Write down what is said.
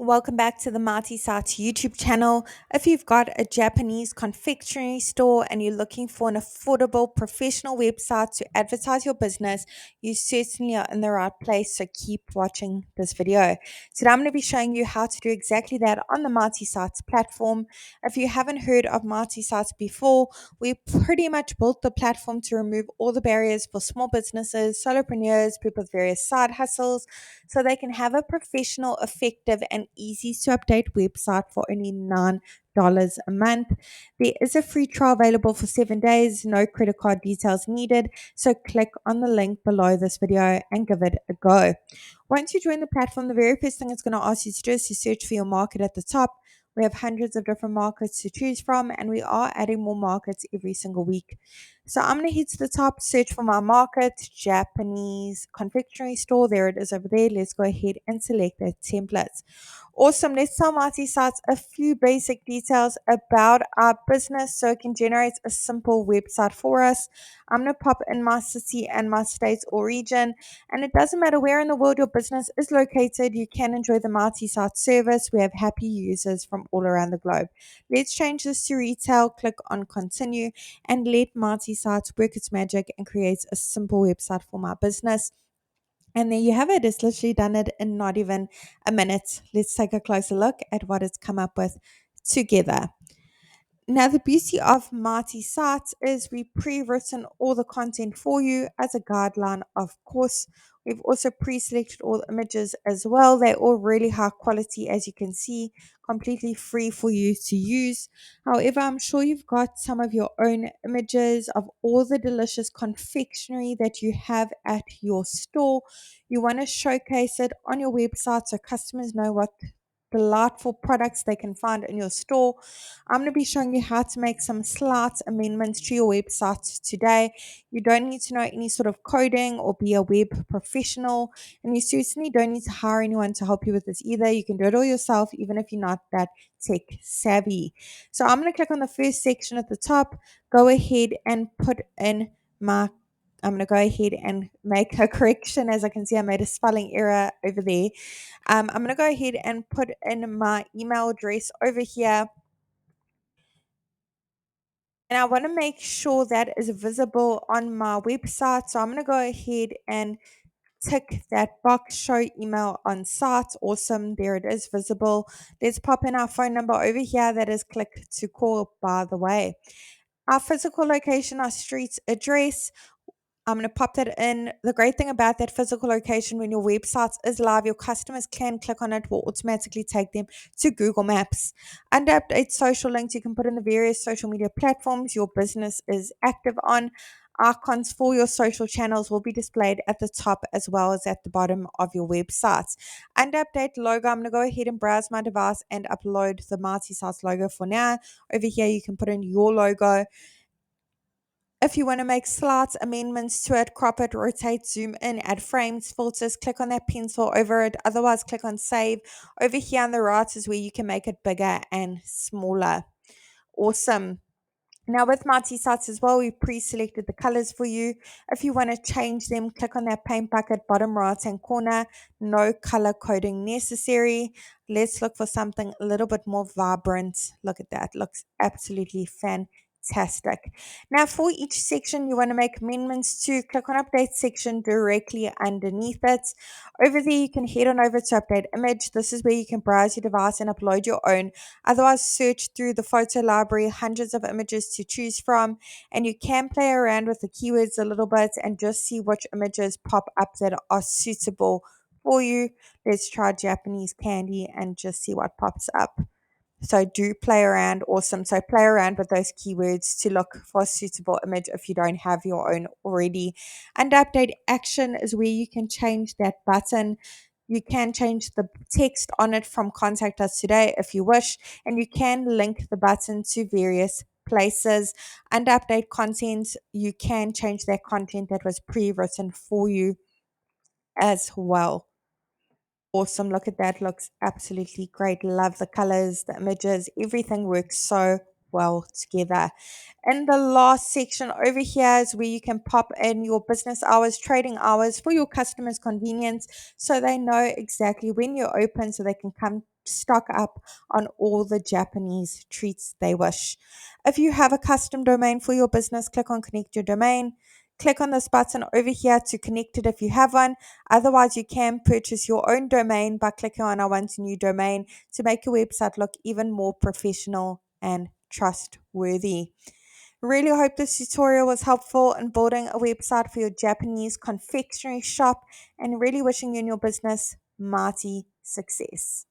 Welcome back to the Marty Sats YouTube channel. If you've got a Japanese confectionery store and you're looking for an affordable professional website to advertise your business, you certainly are in the right place. So keep watching this video. Today I'm going to be showing you how to do exactly that on the Marty Sites platform. If you haven't heard of Marty Sites before, we pretty much built the platform to remove all the barriers for small businesses, solopreneurs, people with various side hustles, so they can have a professional, effective, and easy to update website for only $9 a month. There is a free trial available for 7 days, no credit card details needed. So click on the link below this video and give it a go. Once you join the platform, the very first thing it's going to ask you to do is to search for your market at the top. We have hundreds of different markets to choose from, and we are adding more markets every single week. So I'm going to head to the top, search for my market, Japanese confectionery store. There it is over there. Let's go ahead and select that template. Awesome. Let's tell Marty Sites a few basic details about our business so it can generate a simple website for us. I'm going to pop in my city and my state or region, and it doesn't matter where in the world your business is located, you can enjoy the Marty Site service. We have happy users from all around the globe. Let's change this to retail, click on continue, and let Marty Sites work its magic and create a simple website for my business. And there you have it. It's literally done it in not even a minute. Let's take a closer look at what it's come up with together. Now, the beauty of Marty Sites is we pre-written all the content for you as a guideline, of course. We've also pre-selected all the images as well. They're all really high quality, as you can see, completely free for you to use. However, I'm sure you've got some of your own images of all the delicious confectionery that you have at your store. You want to showcase it on your website so customers know what delightful products they can find in your store. I'm going to be showing you how to make some slight amendments to your website today. You don't need to know any sort of coding or be a web professional, and you certainly don't need to hire anyone to help you with this either. You can do it all yourself, even if you're not that tech savvy. So I'm going to click on the first section at the top, go ahead and put in my I'm going to go ahead and make a correction. As I can see, I made a spelling error over there. I'm going to go ahead and put in my email address over here. And I want to make sure that is visible on my website. So I'm going to go ahead and tick that box, show email on site. Awesome. There it is visible. Let's pop in our phone number over here. That is click to call, by the way. Our physical location, our street address. I'm going to pop that in. The great thing about that physical location, when your website is live, your customers can click on it, will automatically take them to Google Maps. Under update social links, you can put in the various social media platforms your business is active on. Icons for your social channels will be displayed at the top as well as at the bottom of your website. Under update logo, I'm going to go ahead and browse my device and upload the Marty Sites logo for now. Over here, you can put in your logo. If you want to make slight amendments to it, crop it, rotate, zoom in, add frames, filters, click on that pencil over it. Otherwise, click on save. Over here on the right is where you can make it bigger and smaller. Awesome. Now with Marty Sites as well, we pre-selected the colors for you. If you want to change them, click on that paint bucket bottom right hand corner. No color coding necessary. Let's look for something a little bit more vibrant. Look at that. Looks absolutely fantastic. Now for each section you want to make amendments to, click on update section directly underneath it. Over there you can head on over to update image. This is where you can browse your device and upload your own. Otherwise, search through the photo library, hundreds of images to choose from, and you can play around with the keywords a little bit and just see which images pop up that are suitable for you. Let's try Japanese candy and just see what pops up. So do play around. Awesome. So play around with those keywords to look for a suitable image if you don't have your own already. And update action is where you can change that button. You can change the text on it from contact us today if you wish, and you can link the button to various places. And update content, you can change that content that was pre-written for you as well. Awesome. Look at that. Looks absolutely great. Love the colors, the images. Everything works so well together. In the last section over here is where you can pop in your business hours, trading hours for your customers' convenience so they know exactly when you're open so they can come stock up on all the Japanese treats they wish. If you have a custom domain for your business, click on connect your domain. Click on this button over here to connect it if you have one. Otherwise, you can purchase your own domain by clicking on I want a new domain to make your website look even more professional and trustworthy. Really hope this tutorial was helpful in building a website for your Japanese confectionery shop and really wishing you and your business mighty success.